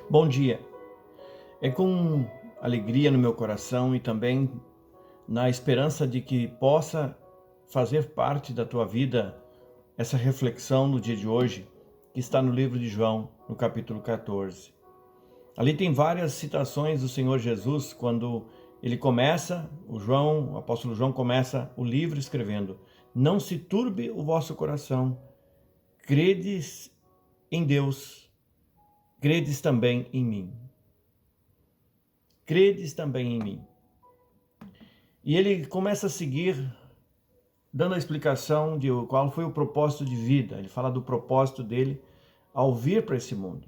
Bom dia. É com alegria no meu coração e também na esperança de que possa fazer parte da tua vida essa reflexão no dia de hoje, que está no livro de João, no capítulo 14. Ali tem várias citações do Senhor Jesus quando ele começa, o apóstolo João começa o livro escrevendo: Não se turbe o vosso coração, credes em Deus, credes também em mim. Credes também em mim. E ele começa a seguir dando a explicação de qual foi o propósito de vida. Ele fala do propósito dele ao vir para esse mundo.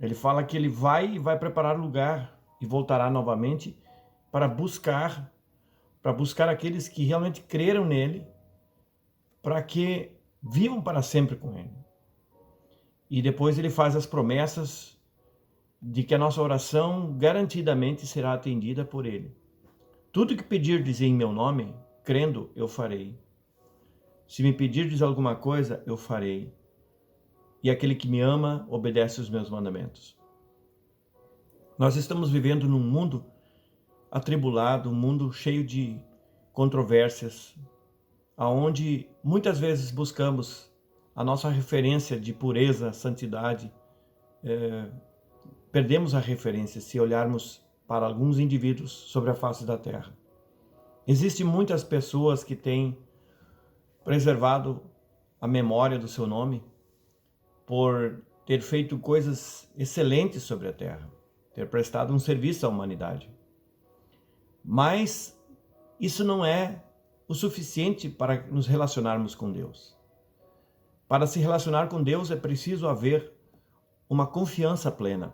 Ele fala que ele vai preparar lugar e voltará novamente para buscar aqueles que realmente creram nele, para que vivam para sempre com ele. E depois ele faz as promessas de que a nossa oração garantidamente será atendida por ele. Tudo que pedirdes em meu nome, crendo, eu farei. Se me pedirdes alguma coisa, eu farei. E aquele que me ama, obedece os meus mandamentos. Nós estamos vivendo num mundo atribulado, um mundo cheio de controvérsias, aonde muitas vezes buscamos a nossa referência de pureza, santidade. Perdemos a referência se olharmos para alguns indivíduos sobre a face da terra. Existem muitas pessoas que têm preservado a memória do seu nome por ter feito coisas excelentes sobre a terra, ter prestado um serviço à humanidade. Mas isso não é o suficiente para nos relacionarmos com Deus. Para se relacionar com Deus é preciso haver uma confiança plena.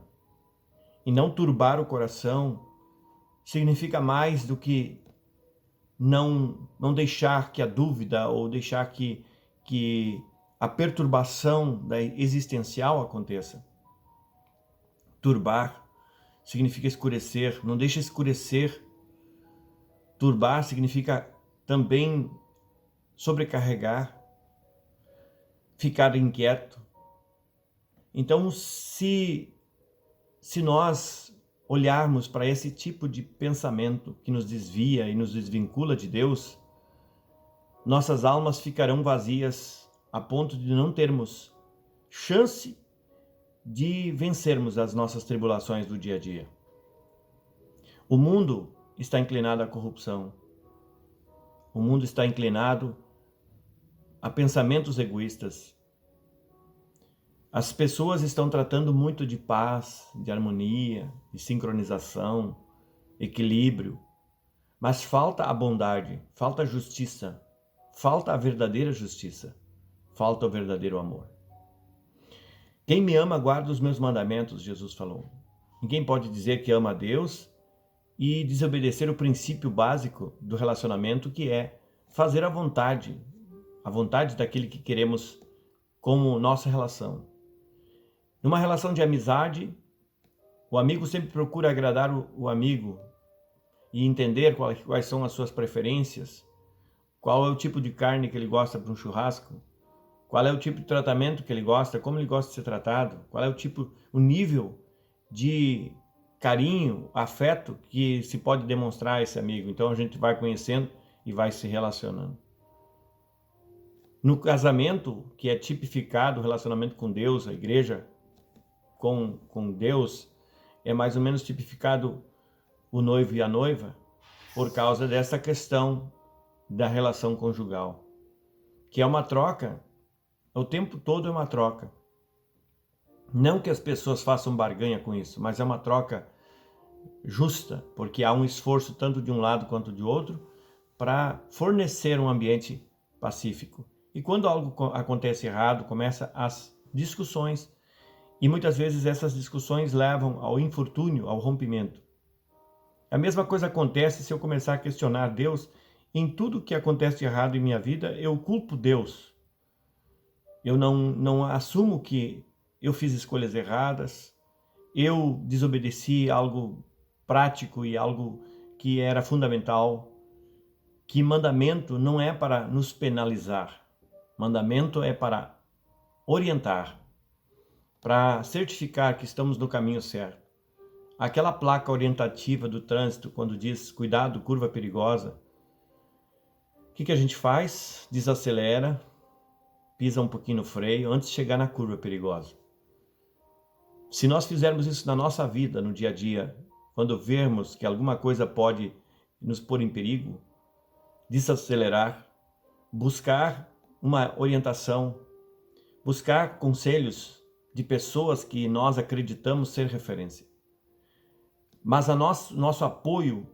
E não turbar o coração significa mais do que não deixar que a dúvida ou deixar que a perturbação da existencial aconteça. Turbar significa escurecer, não deixa escurecer. Turbar significa também sobrecarregar, ficar inquieto. Então, se nós olharmos para esse tipo de pensamento que nos desvia e nos desvincula de Deus, nossas almas ficarão vazias a ponto de não termos chance de vencermos as nossas tribulações do dia a dia. O mundo está inclinado à corrupção. O mundo está inclinado a pensamentos egoístas. As pessoas estão tratando muito de paz, de harmonia, de sincronização, equilíbrio, mas falta a bondade, falta a justiça, falta a verdadeira justiça, falta o verdadeiro amor. Quem me ama guarda os meus mandamentos, Jesus falou. Ninguém pode dizer que ama a Deus e desobedecer o princípio básico do relacionamento, que é fazer a vontade daquele que queremos como nossa relação. Numa relação de amizade, o amigo sempre procura agradar o amigo e entender quais são as suas preferências, qual é o tipo de carne que ele gosta para um churrasco, qual é o tipo de tratamento que ele gosta, como ele gosta de ser tratado, qual é o nível de carinho, afeto que se pode demonstrar a esse amigo. Então a gente vai conhecendo e vai se relacionando. No casamento, que é tipificado o relacionamento com Deus, a igreja com Deus, é mais ou menos tipificado o noivo e a noiva por causa dessa questão da relação conjugal, que é uma troca, o tempo todo é uma troca. Não que as pessoas façam barganha com isso, mas é uma troca justa, porque há um esforço tanto de um lado quanto de outro para fornecer um ambiente pacífico. E quando algo acontece errado, começam as discussões, e muitas vezes essas discussões levam ao infortúnio, ao rompimento. A mesma coisa acontece se eu começar a questionar Deus. Em tudo que acontece de errado em minha vida, eu culpo Deus. Eu não assumo que eu fiz escolhas erradas, eu desobedeci algo prático e algo que era fundamental, que mandamento não é para nos penalizar, mandamento é para orientar. para certificar que estamos no caminho certo. Aquela placa orientativa do trânsito, quando diz cuidado, curva perigosa, o que a gente faz? Desacelera, pisa um pouquinho no freio antes de chegar na curva perigosa. Se nós fizermos isso na nossa vida, no dia a dia, quando vermos que alguma coisa pode nos pôr em perigo, desacelerar, buscar uma orientação, buscar conselhos de pessoas que nós acreditamos ser referência. Mas nosso apoio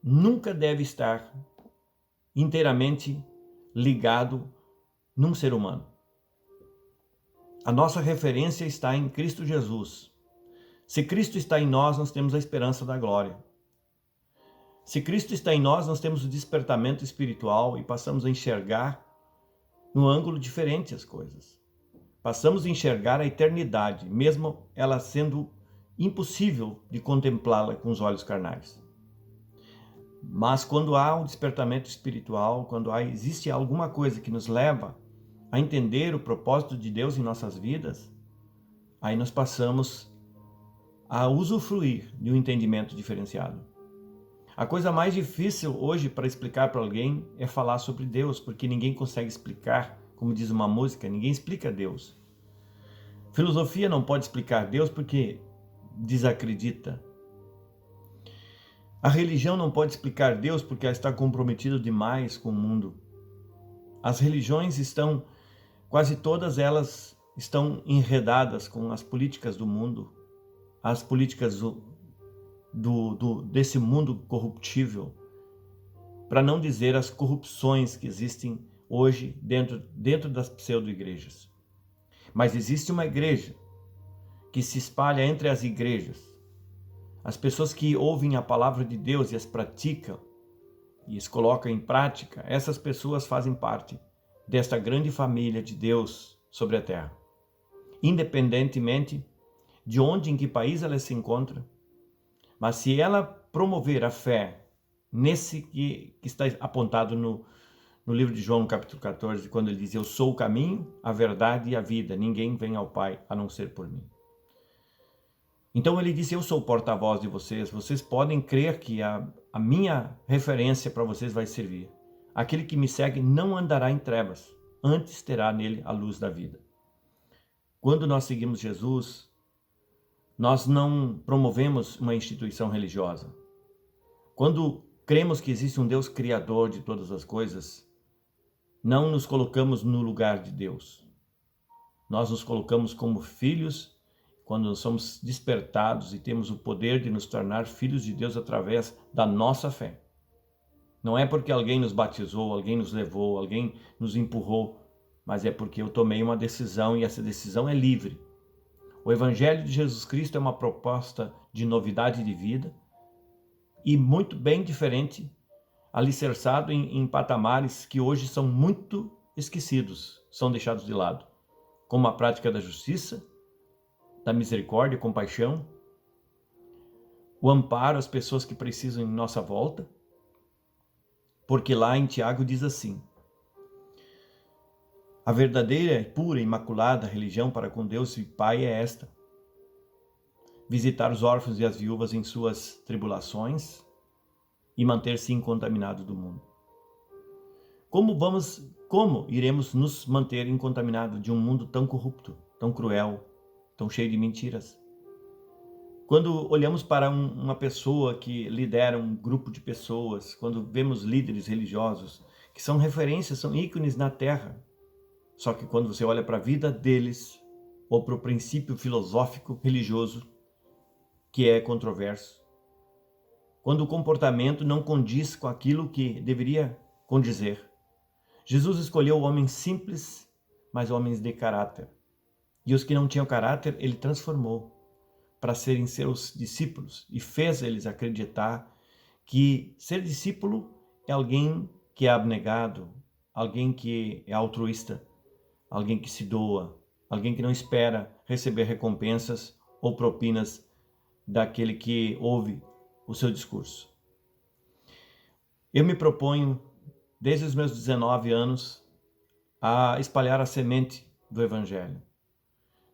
nunca deve estar inteiramente ligado num ser humano. A nossa referência está em Cristo Jesus. Se Cristo está em nós, nós temos a esperança da glória. Se Cristo está em nós, nós temos o despertamento espiritual e passamos a enxergar num ângulo diferente as coisas. Passamos a enxergar a eternidade, mesmo ela sendo impossível de contemplá-la com os olhos carnais. Mas quando há um despertamento espiritual, quando existe alguma coisa que nos leva a entender o propósito de Deus em nossas vidas, aí nós passamos a usufruir de um entendimento diferenciado. A coisa mais difícil hoje para explicar para alguém é falar sobre Deus, porque ninguém consegue explicar, como diz uma música, ninguém explica Deus. Filosofia não pode explicar Deus porque desacredita. A religião não pode explicar Deus porque ela está comprometida demais com o mundo. As religiões quase todas elas estão enredadas com as políticas do mundo, as políticas desse mundo corruptível, para não dizer as corrupções que existem hoje dentro das pseudo-igrejas. Mas existe uma igreja que se espalha entre as igrejas. As pessoas que ouvem a palavra de Deus e as praticam e as colocam em prática, essas pessoas fazem parte desta grande família de Deus sobre a terra. Independentemente de onde, em que país ela se encontra, mas se ela promover a fé nesse que está apontado no livro de João, no capítulo 14, quando ele diz: eu sou o caminho, a verdade e a vida, ninguém vem ao Pai a não ser por mim. Então ele disse: eu sou o porta-voz de vocês, vocês podem crer que a minha referência para vocês vai servir. Aquele que me segue não andará em trevas, antes terá nele a luz da vida. Quando nós seguimos Jesus, nós não promovemos uma instituição religiosa. Quando cremos que existe um Deus criador de todas as coisas, não nos colocamos no lugar de Deus. Nós nos colocamos como filhos quando nós somos despertados e temos o poder de nos tornar filhos de Deus através da nossa fé. Não é porque alguém nos batizou, alguém nos levou, alguém nos empurrou, mas é porque eu tomei uma decisão e essa decisão é livre. O Evangelho de Jesus Cristo é uma proposta de novidade de vida e muito bem diferente, alicerçado em patamares que hoje são muito esquecidos, são deixados de lado, como a prática da justiça, da misericórdia, compaixão, o amparo às pessoas que precisam em nossa volta, porque lá em Tiago diz assim: a verdadeira, pura e imaculada religião para com Deus e Pai é esta: visitar os órfãos e as viúvas em suas tribulações e manter-se incontaminado do mundo. Como iremos nos manter incontaminados de um mundo tão corrupto, tão cruel, tão cheio de mentiras? Quando olhamos para uma pessoa que lidera um grupo de pessoas, quando vemos líderes religiosos que são referências, são ícones na terra, só que quando você olha para a vida deles, ou para o princípio filosófico religioso, que é controverso, quando o comportamento não condiz com aquilo que deveria condizer. Jesus escolheu homens simples, mas homens de caráter. E os que não tinham caráter, ele transformou para serem seus discípulos e fez eles acreditar que ser discípulo é alguém que é abnegado, alguém que é altruísta, alguém que se doa, alguém que não espera receber recompensas ou propinas daquele que ouve o seu discurso. Eu me proponho, desde os meus 19 anos, a espalhar a semente do Evangelho.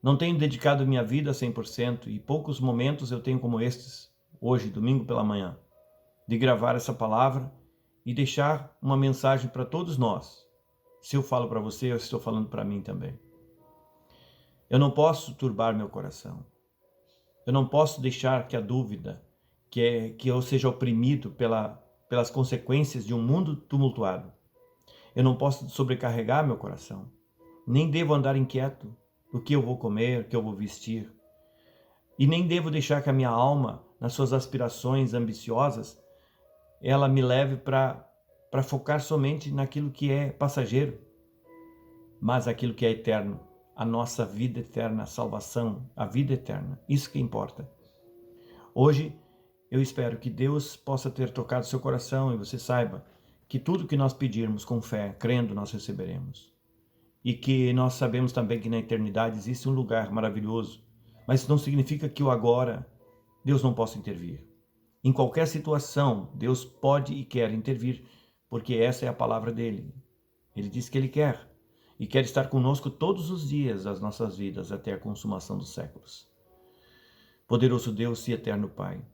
Não tenho dedicado minha vida a 100% e poucos momentos eu tenho como estes, hoje, domingo pela manhã, de gravar essa palavra e deixar uma mensagem para todos nós. Se eu falo para você, eu estou falando para mim também. Eu não posso turbar meu coração. Eu não posso deixar que a dúvida, que eu seja oprimido pelas consequências de um mundo tumultuado. Eu não posso sobrecarregar meu coração. Nem devo andar inquieto do que eu vou comer, o que eu vou vestir. E nem devo deixar que a minha alma, nas suas aspirações ambiciosas, ela me leve para focar somente naquilo que é passageiro, mas aquilo que é eterno, a nossa vida eterna, a salvação, a vida eterna. Isso que importa. Hoje, eu espero que Deus possa ter tocado seu coração e você saiba que tudo que nós pedirmos com fé, crendo, nós receberemos. E que nós sabemos também que na eternidade existe um lugar maravilhoso, mas isso não significa que o agora Deus não possa intervir. Em qualquer situação, Deus pode e quer intervir, porque essa é a palavra dele. Ele diz que ele quer, e quer estar conosco todos os dias das nossas vidas, até a consumação dos séculos. Poderoso Deus e eterno Pai,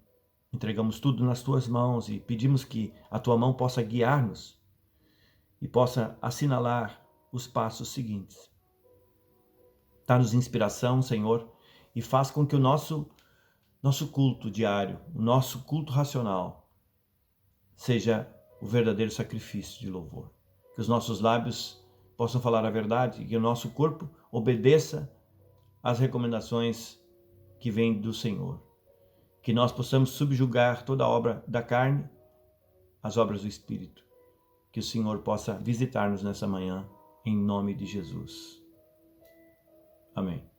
entregamos tudo nas tuas mãos e pedimos que a tua mão possa guiar-nos e possa assinalar os passos seguintes. Dá-nos inspiração, Senhor, e faz com que o nosso culto diário, o nosso culto racional, seja o verdadeiro sacrifício de louvor. Que os nossos lábios possam falar a verdade e que o nosso corpo obedeça às recomendações que vêm do Senhor. Que nós possamos subjugar toda a obra da carne às obras do Espírito. Que o Senhor possa visitar-nos nessa manhã, em nome de Jesus. Amém.